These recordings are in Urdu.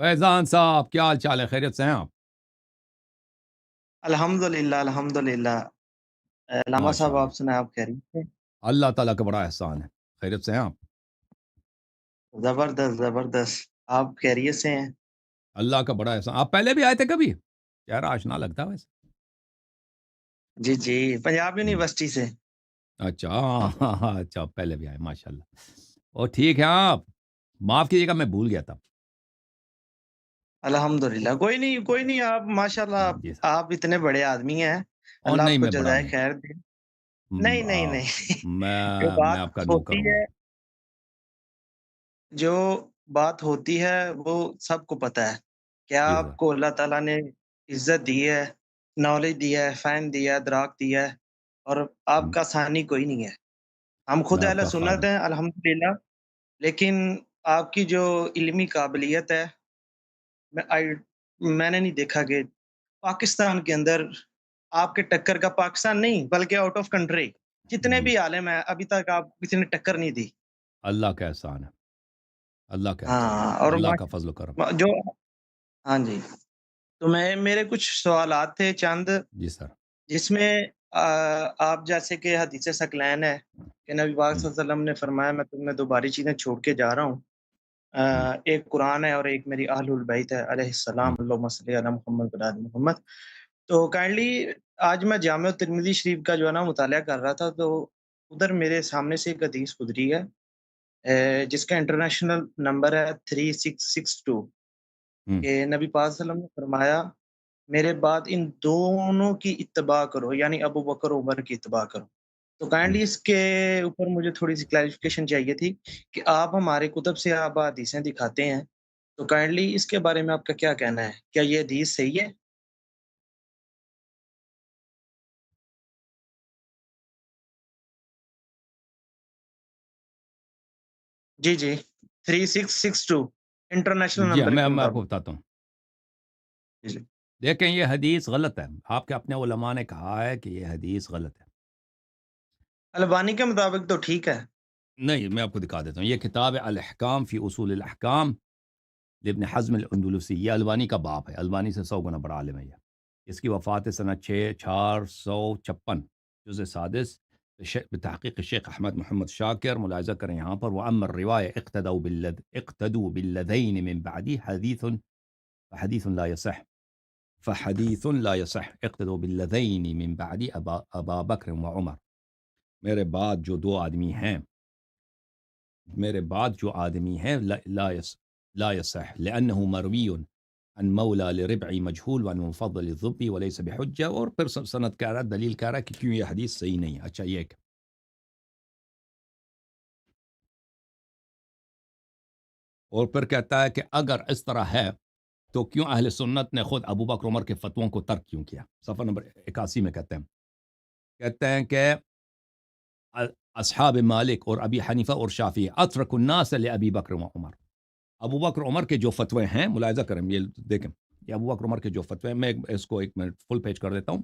فیضان صاحب کیا حال چال ہے؟ خیریت سے ہیں آپ؟ الحمدللہ الحمدللہ۔ علامہ ماشاء صاحب اللہ، آپ سنیں، آپ خیریت سے؟ اللہ تعالیٰ کا بڑا احسان ہے۔ خیریت سے ہیں آپ؟ زبردست زبردست، آپ خیریت سے ہیں؟ اللہ کا بڑا احسان۔ آپ پہلے بھی آئے تھے کبھی؟ چہرہ آشنا لگتا ہے ویسے۔ جی جی، پنجاب ہوں، یونیورسٹی سے۔ اچھا ہاں ہاں ہاں، اچھا پہلے بھی آئے، ماشاء اللہ۔ اور ٹھیک ہے آپ؟ معاف کیجیے گا، میں بھول گیا تھا۔ الحمدللہ، کوئی نہیں کوئی نہیں، آپ ماشاءاللہ جی سر۔ آپ اتنے بڑے آدمی ہیں، اور اللہ نہیں، آپ کو میں بڑا جزائے نہیں، خیر دے۔ نہیں نہیں نہیں جو میں بات آپ کا نوکر ہوتی ہوں میں۔ ہے، جو بات ہوتی ہے وہ سب کو پتہ ہے کہ جی آپ سر۔ کو اللہ تعالیٰ نے عزت دی ہے، نالج دی ہے، فہم دیا ہے، دراق دیا ہے، اور آپ ہوں، کا ثانی کوئی نہیں ہے۔ ہم خود میں آپ اہل کا سنت خادم۔ ہیں الحمدللہ، لیکن آپ کی جو علمی قابلیت ہے، میں میں نے نہیں دیکھا کہ پاکستان کے اندر آپ کے ٹکر کا، پاکستان نہیں بلکہ آؤٹ آف کنٹری جتنے جی، بھی عالم ہیں ابھی تک آپ کسی نے ٹکر نہیں دی۔ اللہ کا احسان ہے، اللہ کا احسان ہاں، ہے، اور اللہ کا فضل و کرم۔ جو ہاں جی، تو میرے کچھ سوالات تھے چند، جی سر۔ جس میں آپ جیسے کہ حدیث ثقلین ہے کہ نبی پاک ہوں، صلی اللہ علیہ وسلم نے فرمایا میں تمہیں دو باری چیزیں چھوڑ کے جا رہا ہوں، ہوں، ایک قرآن ہے اور ایک میری اہل البیت ہے علیہ ہوں، السلام، اللہم صلی علی محمد و علی محمد۔ تو کائنڈلی آج میں جامع ترمذی شریف کا جو ہے نا مطالعہ کر رہا تھا، تو ادھر میرے سامنے سے ایک حدیث گزری ہے، جس کا انٹرنیشنل نمبر ہے 3662، ہوں، کہ نبی پاک صلی اللہ علیہ وسلم نے فرمایا میرے بعد ان دونوں کی اتباع کرو، یعنی ابو بکر و عمر کی اتباع کرو۔ تو ہوں۔ کائنڈلی اس کے اوپر مجھے تھوڑی سی کلیریفیکیشن چاہیے تھی کہ آپ ہمارے کتب سے آپ حدیثیں دکھاتے ہیں، تو کائنڈلی اس کے بارے میں آپ کا کیا کہنا ہے؟ کیا یہ حدیث صحیح ہے؟ جی جی، 3662 انٹرنیشنل جی ہاں، نمبر کے میں آپ کو مطابق۔ بتاتا ہوں۔ جی جی، دیکھیں یہ حدیث غلط ہے، آپ کے اپنے علماء نے کہا ہے کہ یہ حدیث غلط ہے۔ البانی کے مطابق تو ٹھیک ہے۔ نہیں، میں آپ کو دکھا دیتا ہوں، یہ کتاب ہے الاحکام فی اصول الاحکام لابن حزم الاندلسی، یہ البانی کا باپ ہے، البانی سے 100 گنا بڑا عالم ہے یہ۔ اس کی وفات سنہ 456، جزء سادس، بتحقیق شیخ احمد محمد شاکر۔ ملاحظہ کریں یہاں پر، وَأَمَّا الرِّوَایَةُ اقتدوا بالذین من بعدی فحدیث لا يصح، فحدیث لا يصح، اقتدوا بالذین من بعدی ابا بکر و عمر۔ میرے بعد جو دو آدمی ہیں، میرے بعد جو آدمی ہیں، لا يصح لأنه مروی عن مولا لربعی مجهول وعن مفضل الضبی وليس بحجہ، اور پھر سند کہہ رہا ہے، دلیل کہہ رہا ہے کہ کیوں یہ حدیث صحیح نہیں ہے۔ اچھا، یہ اور پھر کہتا ہے کہ اگر اس طرح ہے تو کیوں اہل سنت نے خود ابو بکر عمر کے فتووں کو ترک کیوں کیا؟ صفحہ نمبر 81 میں کہتے ہیں کہ اصحاب مالک اور ابی حنیفہ اور شافعی اترک الناس لابی بکر و عمر، ابو بکر عمر کے جو فتوے ہیں، ملاحظہ کریں، یہ دیکھیں، یہ ابو بکر عمر کے جو فتوے ہیں، میں اس کو ایک منٹ فل پیج کر دیتا ہوں۔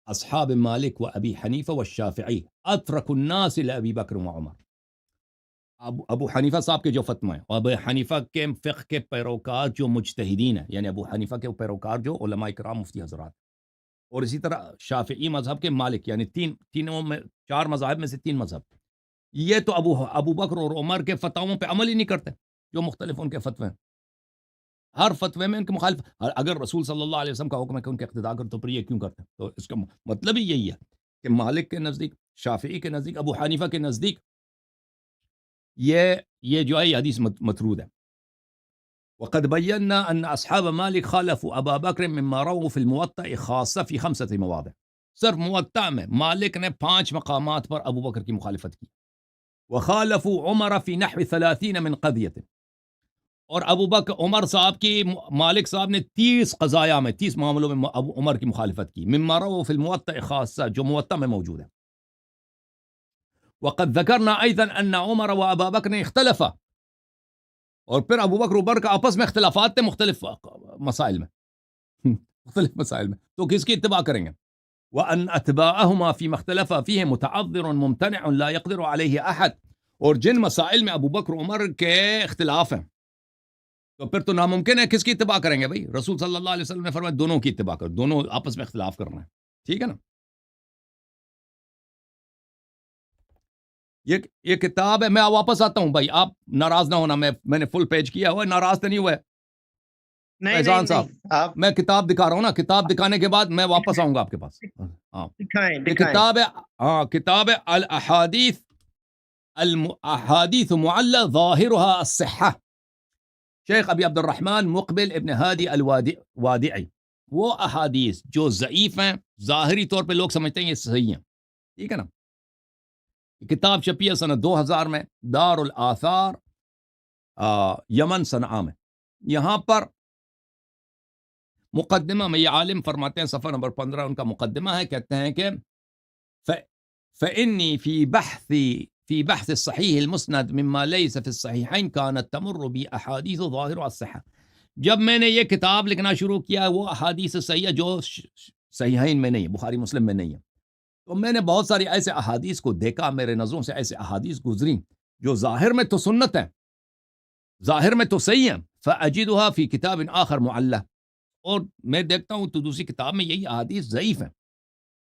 اصحاب مالک و ابی حنیفہ و شافعی اترک الناس لابی بکر و عمر، ابو حنیفہ صاحب کے جو فتوے ہیں، اور ابو حنیفہ کے فقہ کے پیروکار جو مجتہدین ہیں، یعنی ابو حنیفہ کے پیروکار جو علماء کرام مفتی حضرات، اور اسی طرح شافعی مذہب کے مالک، یعنی تینوں میں، 4 مذاہب میں سے 3 مذہب، یہ تو ابو بکر اور عمر کے فتاووں پہ عمل ہی نہیں کرتے، جو مختلف ان کے فتوے ہیں، ہر فتوے میں ان کے مخالف۔ اگر رسول صلی اللہ علیہ وسلم کا حکم ہے کہ ان کے اقتداء کرو، تو پھر یہ کیوں کرتے ہیں؟ تو اس کا مطلب ہی یہی ہے کہ مالک کے نزدیک، شافعی کے نزدیک، ابو حنیفہ کے نزدیک یہ جو ہے یہ حدیث مطرود ہے۔ وقد بینا ان اصحاب مالک خالفوا ابا بکر مما رووا في الموطأ خاصہ فی 5 مواضع، صرف موطأ میں مالک نے 5 مقامات پر ابو بکر کی مخالفت کی۔ وخالفوا عمر فی نحو 30 من قضیۃ، اور ابو بکر عمر صاحب کی، مالک صاحب نے 30 قضایا میں، 30 معاملوں میں ابو عمر کی مخالفت کی، مما رووا فی الموطأ خاصہ، جو موطأ میں موجود ہے۔ وقد ذکرنا ایضا ان عمر و ابا بکر اختلفا، اور پھر ابو بکر عمر کا آپس میں اختلافات تھے مختلف مسائل میں، مختلف مسائل میں، تو کس کی اتباع کریں گے؟ وَأَنْ أَتْبَاعَهُمَا فِي مَخْتَلَفَ فِيهِ مُتَعَذِّرٌ مُمْتَنِعٌ لَا يَقْدِرُ عَلَيْهِ أَحَد، اور جن مسائل میں ابو بکر عمر کے اختلاف ہیں، تو پھر تو ناممکن ہے کس کی اتباع کریں گے بھائی؟ رسول صلی اللہ علیہ وسلم نے فرمایا دونوں کی اتباع کرو، دونوں آپس میں اختلاف کرنا ہے، ٹھیک ہے نا؟ یہ کتاب ہے، میں واپس آتا ہوں بھائی، آپ ناراض نہ ہونا، میں نے فل پیج کیا ہوا ہے، ناراض تو نہیں ہوا ہے نہیں نہیں فیضان نہیں، صاحب؟ آپ میں کتاب دکھا رہا ہوں نا، کتاب دکھانے کے بعد میں واپس دکھائیں آؤں گا آپ کے پاس. ہاں دکھائیں یہ دکھائیں۔ کتاب ہے، ہاں کتاب ہے الاحادیث احادیث معلّہ ظاہرها الصحہ، شیخ ابی عبد الرحمن مقبل ابن ہادی الوادعی. وہ احادیث جو ضعیف ہیں، ظاہری طور پہ لوگ سمجھتے ہیں یہ صحیح ہیں، ٹھیک ہے نا؟ کتاب چھپی ہے سنہ 2000 میں، دار الاثار یمن صنعاء میں. یہاں پر مقدمہ میں یہ عالم فرماتے ہیں، صفحہ نمبر 15 ان کا مقدمہ ہے، کہتے ہیں کہ فإني في بحث الصحيح المسند مما ليس في الصحيحين كانت تمر بي أحاديث ظاهرها الصحة. جب میں نے یہ کتاب لکھنا شروع کیا، وہ احادیث صحیحہ جو صحیحین میں نہیں ہے، بخاری مسلم میں نہیں ہے، تو میں نے بہت ساری ایسے احادیث کو دیکھا، میرے نظروں سے ایسے احادیث گزری جو ظاہر میں تو سنت ہے، ظاہر میں تو صحیح ہے، فأجدها في كتاب آخر معلّہ، اور میں دیکھتا ہوں تو دوسری کتاب میں یہی احادیث ضعیف ہیں.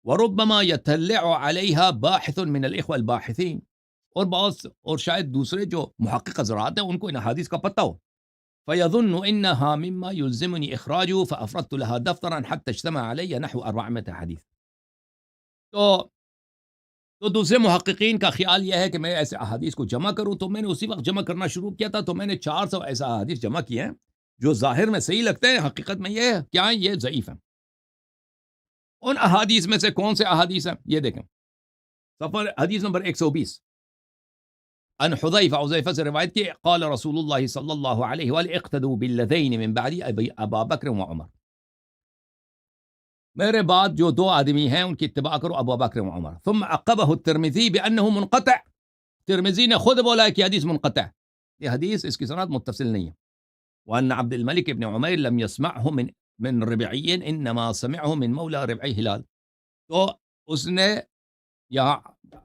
وربما يطلع عليها باحث من الاخوه الباحثين، اور بہت اور شاید دوسرے جو محقق حضرات ہیں ان کو ان احادیث کا پتہ ہو، فيظن انها مما يلزمني اخراجه فافردت لها دفترا حتى اجتمع علي نحو 400 حديث. تو دوسرے محققین کا خیال یہ ہے کہ میں ایسے احادیث کو جمع کروں، تو میں نے اسی وقت جمع کرنا شروع کیا تھا، تو میں نے 400 ایسا احادیث جمع کیے ہیں جو ظاہر میں صحیح لگتے ہیں، حقیقت میں یہ کیا ہیں، یہ ضعیف ہیں. ان احادیث میں سے کون سے احادیث ہیں؟ یہ دیکھیں، سفر حدیث نمبر 120 ان حذیفہ سے روایت کی، قال رسول اللہ صلی اللہ علیہ وآلہ اقتدوا بالذین من بعد ابا بکر و عمر، میرے بعد جو دو آدمی ہیں ان کی اتباع کرو، ابو بکر و عمر. ثم عقبہ الترمذی بانہ منقطع، ترمذی نے خود بولا ہے کہ حدیث منقطع، یہ حدیث اس کی سند متصل نہیں ہے. وان عبد الملک ابن عمیر لم يسمعه من ربعی انما سمعه من مولا ربعی ہلال. تو اس نے یہاں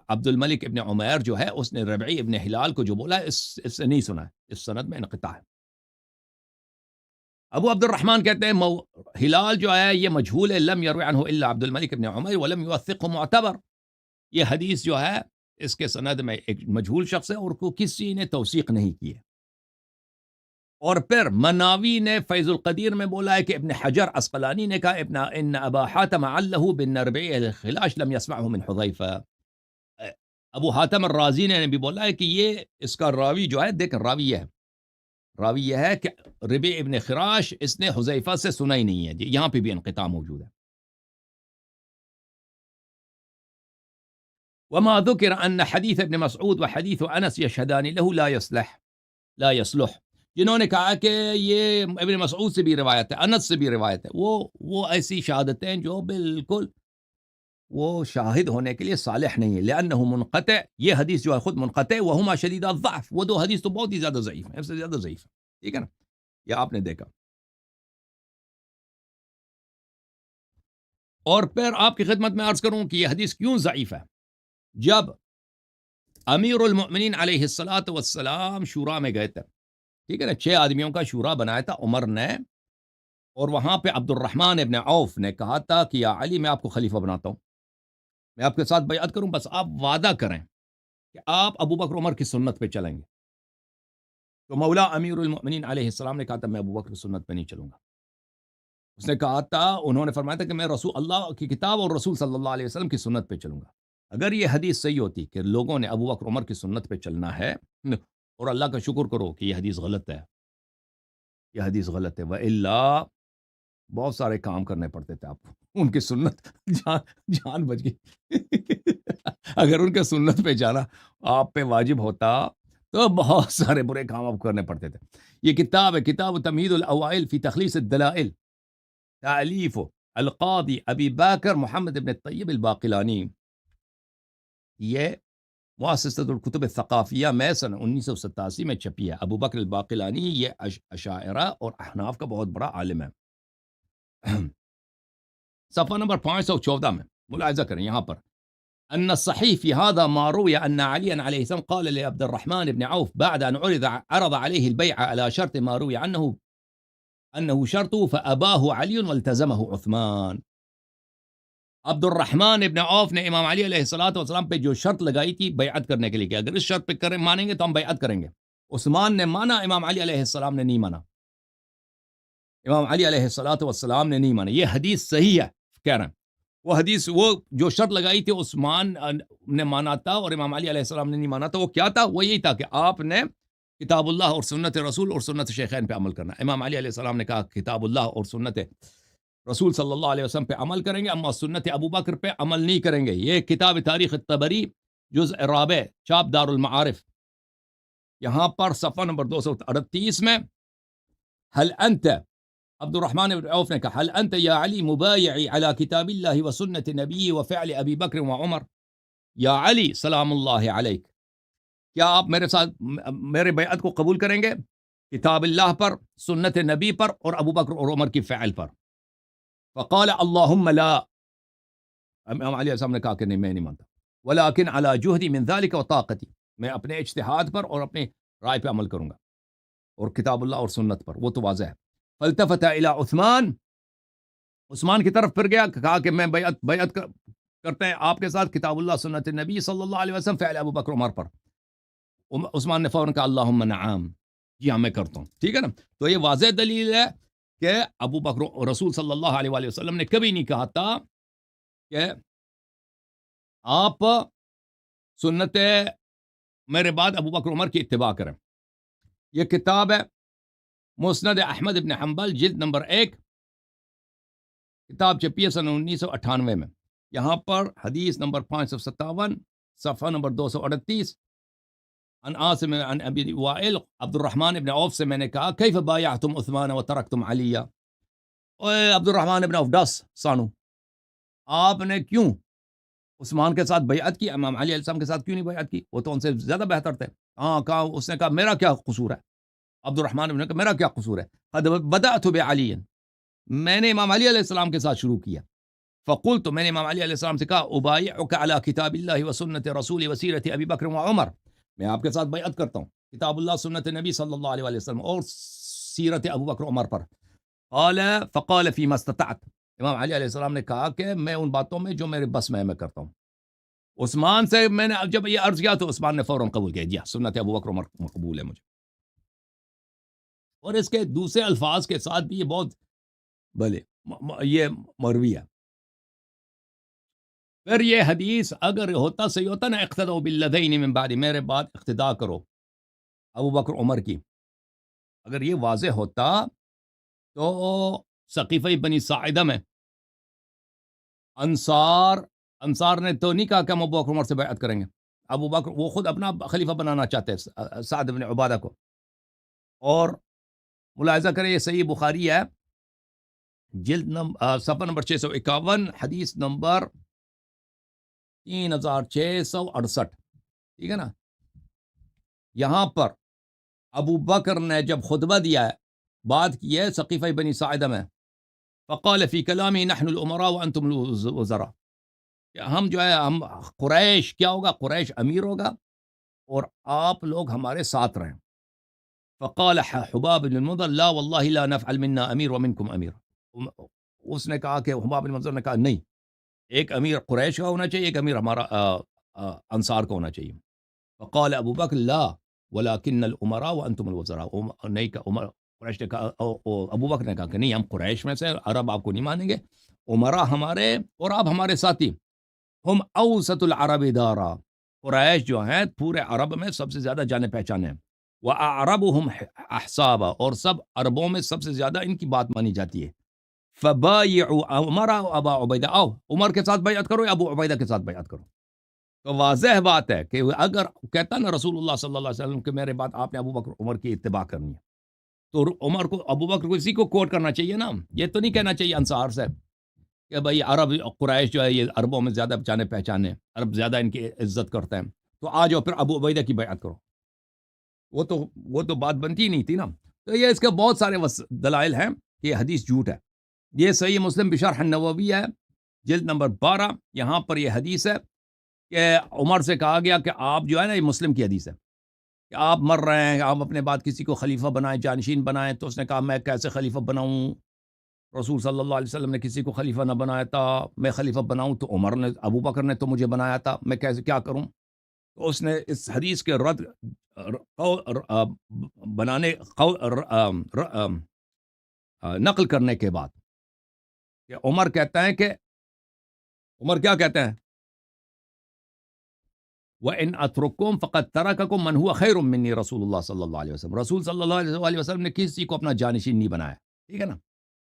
عبد الملک ابن عمیر جو ہے اس نے ربعی ابن ہلال کو جو بولا ہے اس سے نہیں سنا ہے، اس سند میں انقطاع ہے. ابو عبد الرحمن کہتے ہیں ہلال جو ہے یہ مجہول ہے، لم یروی عنہ الا عبد الملک ابن عمیر ولم یوثقه معتبر، یہ حدیث جو ہے اس کے سند میں ایک مجہول شخص ہے اور کو کسی نے توثیق نہیں کی ہے. اور پھر مناوی نے فیض القدیر میں بولا ہے کہ ابن حجر عسقلانی نے کہا ان ابا حاتم علّہ بن ربیع الخلاش لم يسمعه من حذیفہ. ابو حاتم الرازی نے بھی بولا ہے کہ یہ اس کا راوی جو ہے، دیکھیں راوی یہ ہے کہ ربیع ابن خراش اس نے حذیفہ سے سنا ہی نہیں ہے، یہاں پہ بھی انقطاع موجود ہے. وما ذکر ان حدیث ابن مسعود وحدیث انس یشہدان له لا يصلح، جنہوں نے کہا کہ یہ ابن مسعود سے بھی روایت ہے، انس سے بھی روایت ہے، وہ ایسی شہادتیں جو بالکل وہ شاہد ہونے کے لیے صالح نہیں ہے، لأنه منقطع، یہ حدیث جو ہے خود منقطع، وہما شدید الضعف، وہ دو حدیث تو بہت ہی زیادہ ضعیف ہیں، اس سے زیادہ ضعیف ہیں، ٹھیک ہے نا؟ یہ آپ نے دیکھا. اور پھر آپ کی خدمت میں عرض کروں کہ یہ حدیث کیوں ضعیف ہے. جب امیر المؤمنین علیہ الصلاۃ والسلام شورا میں گئے تھے، ٹھیک ہے نا، 6 آدمیوں کا شورا بنایا تھا عمر نے، اور وہاں پہ عبد الرحمن ابن عوف نے کہا تھا کہ یا علی میں آپ کو خلیفہ بناتا ہوں، میں آپ کے ساتھ بیعت کروں، بس آپ وعدہ کریں کہ آپ ابو بکر عمر کی سنت پہ چلیں گے. تو مولا امیر المؤمنین علیہ السلام نے کہا تھا میں ابو بکر کی سنت پہ نہیں چلوں گا. اس نے کہا تھا، انہوں نے فرمایا تھا کہ میں رسول اللہ کی کتاب اور رسول صلی اللہ علیہ وسلم کی سنت پہ چلوں گا. اگر یہ حدیث صحیح ہوتی کہ لوگوں نے ابو بکر عمر کی سنت پہ چلنا ہے، اور اللہ کا شکر کرو کہ یہ حدیث غلط ہے، یہ حدیث غلط ہے، وَإِلَّا بہت سارے کام کرنے پڑتے تھے آپ کو، ان کی سنت جان بچ گئی. اگر ان کے سنت پہ جانا آپ پہ واجب ہوتا تو بہت سارے برے کام آپ کرنے پڑتے تھے. یہ کتاب ہے، کتاب تمہید الاوائل فی تخلیص الدلائل، تالیف القاضی ابی بکر محمد ابن طیب الباقلانی. یہ مؤسسۃ الکتب الثقافیہ میں سن 1987 میں چھپی ہے. ابو بکر الباقلانی یہ اشاعرہ اور احناف کا بہت بڑا عالم ہے. صفحہ نمبر 514 میں ملاحظہ کریں، یہاں پر أن الصحيح في هذا ما روي أن عليا عليه السلام قال لعبد الرحمن بن عوف بعد أن عرض عليه البيعة على شرط ما روي عنه أنه شرطه فأباه علي والتزمه عثمان. عبد الرحمن ابن عوف نے امام علی علیہ الصلوۃ والسلام پہ جو شرط لگائی تھی بیعت کرنے کے لیے کہ اگر اس شرط پہ مانیں گے تو ہم بیعت کریں گے، عثمان نے مانا، امام علی علیہ السلام نے نہیں مانا، امام علی علیہ الصلوۃ والسلام نے نہیں مانا. یہ حدیث صحیح ہے کہہ رہے ہیں، وہ حدیث وہ جو شرط لگائی تھی عثمان نے مانا تھا اور امام علی علیہ السلام نے نہیں مانا تھا. وہ کیا تھا؟ وہ یہی تھا کہ آپ نے کتاب اللہ اور سنت رسول اور سنت شیخین پہ عمل کرنا. امام علی علیہ السلام نے کہا کتاب اللہ اور سنت رسول صلی اللہ علیہ وسلم پہ عمل کریں گے، اما سنت ابو بکر پہ عمل نہیں کریں گے. یہ کتاب تاریخ الطبری جزء رابع چاپ دار المعارف، یہاں پر صفحہ نمبر 238 میں هل انت، عبد الرحمن بن عوف نے کہا هل انت یا علی مبایعی علی کتاب اللہ و سنت نبی و فعل ابی بکر و عمر، یا علی سلام اللہ علیک، کیا آپ میرے ساتھ میرے بیعت کو قبول کریں گے کتاب اللہ پر، سنت نبی پر اور ابو بکر اور عمر کی فعل پر؟ فقال اللهم لا، امام علیہ السلام نے کہا کہ نہیں میں نہیں مانتا، ولكن على جهدي من ذلك وطاقتي، میں اپنے اجتہاد پر اور اپنے رائے پہ عمل کروں گا اور کتاب اللہ اور سنت پر، وہ تو واضح ہے. فالتفت الى عثمان، عثمان کی طرف پھر گیا، کہا کہ میں بیعت کرتے ہیں آپ کے ساتھ کتاب اللہ سنت نبی صلی اللہ علیہ وسلم فعل ابو بکر عمر پر. عثمان نے فوراً کہا اللهم نعم، جی ہاں میں کرتا ہوں. ٹھیک ہے نا؟ تو یہ واضح دلیل ہے کہ ابو بکر رسول صلی اللہ علیہ وآلہ وسلم نے کبھی نہیں کہا تھا کہ آپ سنت میرے بعد ابو بکر عمر کی اتباع کریں. یہ کتاب ہے مسند احمد ابن حنبل جلد نمبر 1، کتاب چھپی ہے سن 1998 میں. یہاں پر حدیث نمبر 557 صفحہ نمبر 238 عن عاصم عن ابی وائل عبد الرحمن ابن عوف سے میں نے کہا کیف بایعتم عثمان وترکتم علی، اوے عبد الرحمن ابن عوف ڈس سانو، آپ نے کیوں عثمان کے ساتھ بیعت کی، امام علی علیہ السلام کے ساتھ کیوں نہیں بیعت کی؟ وہ تو ان سے زیادہ بہتر تھے. ہاں کہا، اس نے کہا میرا کیا قصور ہے، عبد الرحمن ابن نے کہا میرا کیا قصور ہے، قد بدأت بعلی، میں نے امام علی علیہ السلام کے ساتھ شروع کیا. فقلت، میں نے امام علی علیہ السلام سے کہا ابایعک علی کتاب اللہ و سنت رسول و سیرت ابی بکر و عمر، میں آپ کے ساتھ بیعت کرتا ہوں کتاب اللہ سنت نبی صلی اللہ علیہ وسلم اور سیرت ابو بکر عمر پر. قال فقال فیما استطعت، امام علی علیہ السلام نے کہا کہ میں ان باتوں میں جو میرے بس میں کرتا ہوں. عثمان سے میں نے جب یہ عرض کیا تو عثمان نے فوراً قبول کیا، جی سنت ابو بکر عمر قبول ہے مجھے. اور اس کے دوسرے الفاظ کے ساتھ بھی یہ بہت بھلے یہ مروی ہے. پھر یہ حدیث اگر ہوتا صحیح ہوتا نا اقتدوا بالذین من بعد، میرے بعد اقتدا کرو ابو بکر عمر کی، اگر یہ واضح ہوتا تو سقیفہ بنی ساعدہ میں انصار نے تو نہیں کہا کہ ہم ابو بکر عمر سے بیعت کریں گے. ابو بکر وہ خود اپنا خلیفہ بنانا چاہتے ہیں سعد بن عبادہ کو. اور ملاحظہ کریں یہ صحیح بخاری ہے جلد صفحہ نمبر 651 حدیث نمبر 3668. ٹھیک ہے نا؟ یہاں پر ابو بکر نے جب خطبہ دیا ہے، بات کی ہے سقیفہ بنی ساعدہ میں، فقال فی کلامی نحن الامراء وانتم الوزراء، کہ ہم جو ہے ہم قریش کیا ہوگا، قریش امیر ہوگا اور آپ لوگ ہمارے ساتھ رہیں. فقال حباب بن المنذر لا واللہ لا نفعل منا امیر ومنکم امیر، اس نے کہا کہ حباب بن المنذر نے کہا نہیں، ایک امیر قریش کا ہونا چاہیے، ایک امیر ہمارا انصار کا ہونا چاہیے. فقال ابو بکر لا ولكن الامراء وانتم الوزراء، نہیں کہ عمر قریش نے کہا، ابو بکر نے کہا کہ نہیں ہم قریش میں سے، عرب آپ کو نہیں مانیں گے، عمراء ہمارے اور آپ ہمارے ساتھی. ہم اوسط العرب دارا، قریش جو ہیں پورے عرب میں سب سے زیادہ جانے پہچانے ہیں. وَأَعْرَبُهُمْ أَحْسَابًا، اور سب عربوں میں سب سے زیادہ ان کی بات مانی جاتی ہے. فَبَايِعُوا عُمَرَ وَأَبَا عُبَيْدَةَ، آؤ عمر کے ساتھ بیعت کرو یا ابو عبیدہ کے ساتھ بیعت کرو. تو واضح بات ہے کہ اگر کہتا نا رسول اللہ صلی اللہ علیہ وسلم کہ میرے بعد آپ نے ابو بکر عمر کی اتباع کرنی ہے، تو عمر کو ابو بکر کو اسی کو کوٹ کرنا چاہیے نا، یہ تو نہیں کہنا چاہیے انصار سے کہ بھائی عرب قریش جو ہے یہ عربوں میں زیادہ جانے پہچانے، عرب زیادہ ان کی عزت کرتے ہیں، تو آ جاؤ پھر ابو عبیدہ کی بیعت کرو. وہ تو بات بنتی نہیں تھی نا. تو یہ اس کے بہت سارے دلائل ہیں کہ یہ حدیث جھوٹ ہے. یہ صحیح مسلم بشرح النووی ہے جلد نمبر 12، یہاں پر یہ حدیث ہے کہ عمر سے کہا گیا کہ آپ جو ہے نا، یہ مسلم کی حدیث ہے کہ آپ مر رہے ہیں، آپ اپنے بعد کسی کو خلیفہ بنائیں، جانشین بنائیں. تو اس نے کہا میں کیسے خلیفہ بناؤں، رسول صلی اللہ علیہ وسلم نے کسی کو خلیفہ نہ بنایا تھا، میں خلیفہ بناؤں تو عمر نے، ابو بکر نے تو مجھے بنایا تھا، میں کیسے کیا کروں. تو اس نے اس حدیث کے رد بنانے نقل کرنے کے بعد کہ عمر کہتا ہے کہ عمر کیا کہتے ہیں، وَإِنْ أَتْرُكُمْ فَقَدْ تَرَكَكُمْ مَنْ هُوَ خَيْرٌ مِّنِّي رسول اللہ صلی اللہ علیہ وسلم. رسول صلی اللہ علیہ وسلم نے کسی کو اپنا جانشین نہیں بنایا، ٹھیک ہے نا.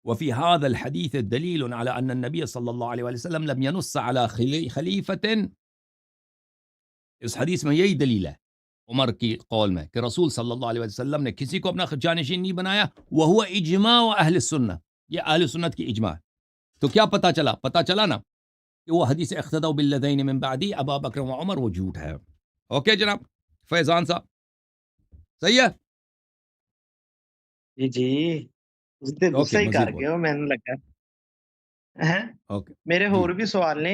وفي هذا الحديث دليل على أن النبي صلی اللہ علیہ وسلم لم ينص على خلیفة. اس حدیث میں یہی دلیل ہے عمر کی قول میں کہ رسول صلی اللہ علیہ وسلم نے کسی کو اپنا جانشین نہیں بنایا. وهو اجماع اہل السنہ، یہ اہل سنت کی اجماع. تو کیا پتہ چلا؟ پتہ چلا نا کہ وہ حدیث اقتدوا بالذین من بعدی ابا بکر و عمر وہ جھوٹ ہے. اوکے جناب فیضان صاحب، صحیح ہے؟ جی اس تے غصہ ہی کر گئے ہو مینوں لگا ہیں. اوکے میرے ہور بھی سوال نے.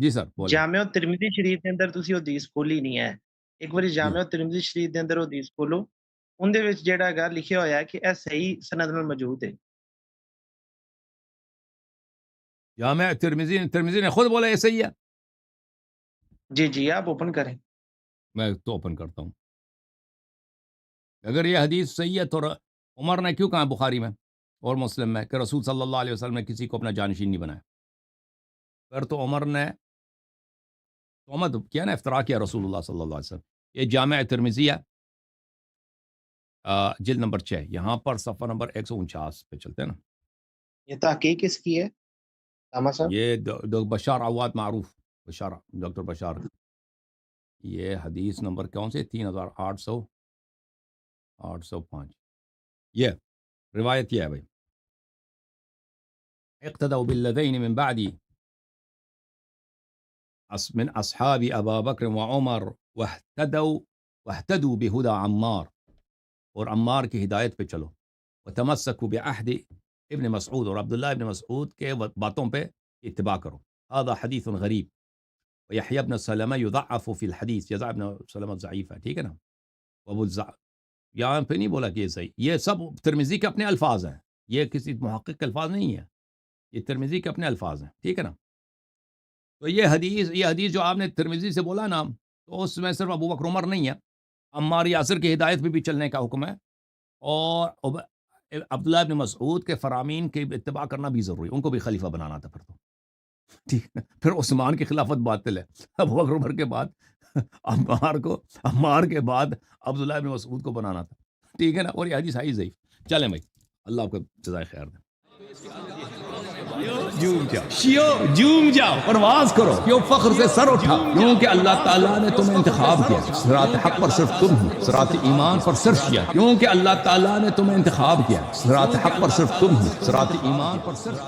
جی سر بولیں. جامع ترمذی شریف دے اندر تسی حدیث کھولی نہیں ہے. ایک باری جامع ترمذی شریف دے اندر حدیث کھولو، ان دے وچ جیڑا ہے لکھیا ہویا ہے کہ اے صحیح سند نال موجود ہے. جامع ترمذی نے خود بولا یہ صحیح ہے. جی جی آپ اوپن کریں. میں تو اوپن کرتا ہوں. اگر یہ حدیث صحیح ہے تو عمر نے کیوں کہا بخاری میں اور مسلم میں کہ رسول صلی اللہ علیہ وسلم نے کسی کو اپنا جانشین نہیں بنایا؟ پھر تو عمر نے تہمت کیا نا، افترا کیا رسول اللہ صلی اللہ علیہ وسلم. یہ جامع ترمذی ہے، جلد نمبر 6، یہاں پر صفحہ نمبر 149 پہ چلتے ہیں نا. یہ تحقیق کس کی ہے راما صاحب؟ یہ بشار عواد معروف، ڈاکٹر بشار. یہ حدیث نمبر کون سے؟ 3805. یہ روایت یہ ہے بھائی، اقتدوا بالذین من بعدی من اصحاب ابا بکر و عمر واہتدوا بہدى عمار، اور عمار کی ہدایت پہ چلو. وتمسکوا بعہد ابن مسعود، اور عبداللہ ابن مسعود کے باتوں پہ اتباع کرو. هذا حدیث غریب. ویحیی ابن سلمہ یضعف فی الحدیث، یحیی ابن سلمہ ضعیف ہے، ٹھیک ہے نا. یہاں پہ نہیں بولا کہ یہ صحیح. یہ سب ترمذی کے اپنے الفاظ ہیں، یہ کسی محقق کے الفاظ نہیں ہیں، یہ ترمذی کے اپنے الفاظ ہیں، ٹھیک ہے نا. تو یہ حدیث جو آپ نے ترمذی سے بولا نا، تو اس میں صرف ابو بکر عمر نہیں ہے، عمار یاسر کی ہدایت پہ بھی چلنے کا حکم ہے، اور عبداللہ ابن مسعود کے فرامین کی اتباع کرنا بھی ضروری، ان کو بھی خلیفہ بنانا تھا پھر تو، ٹھیک ہے. پھر عثمان کی خلافت باطل ہے، ابو بکر عمر کے بعد عمار کے بعد عبداللہ ابن مسعود کو بنانا تھا، ٹھیک ہے نا. اور یہ حدیث ہے ضعیف. چلیں بھائی، اللہ آپ کو جزائے خیر دے. جھوم جاؤ، پرواز کرو، کیوں فخر سے سر اٹھا، کیونکہ اللہ تعالیٰ نے تمہیں انتخاب کیا. صراط حق پر صرف تم ہو، صراط ایمان پر صرف کیا، کیونکہ اللہ تعالیٰ نے تمہیں انتخاب کیا. صراط حق پر صرف تم ہو، صراط ایمان پر صرف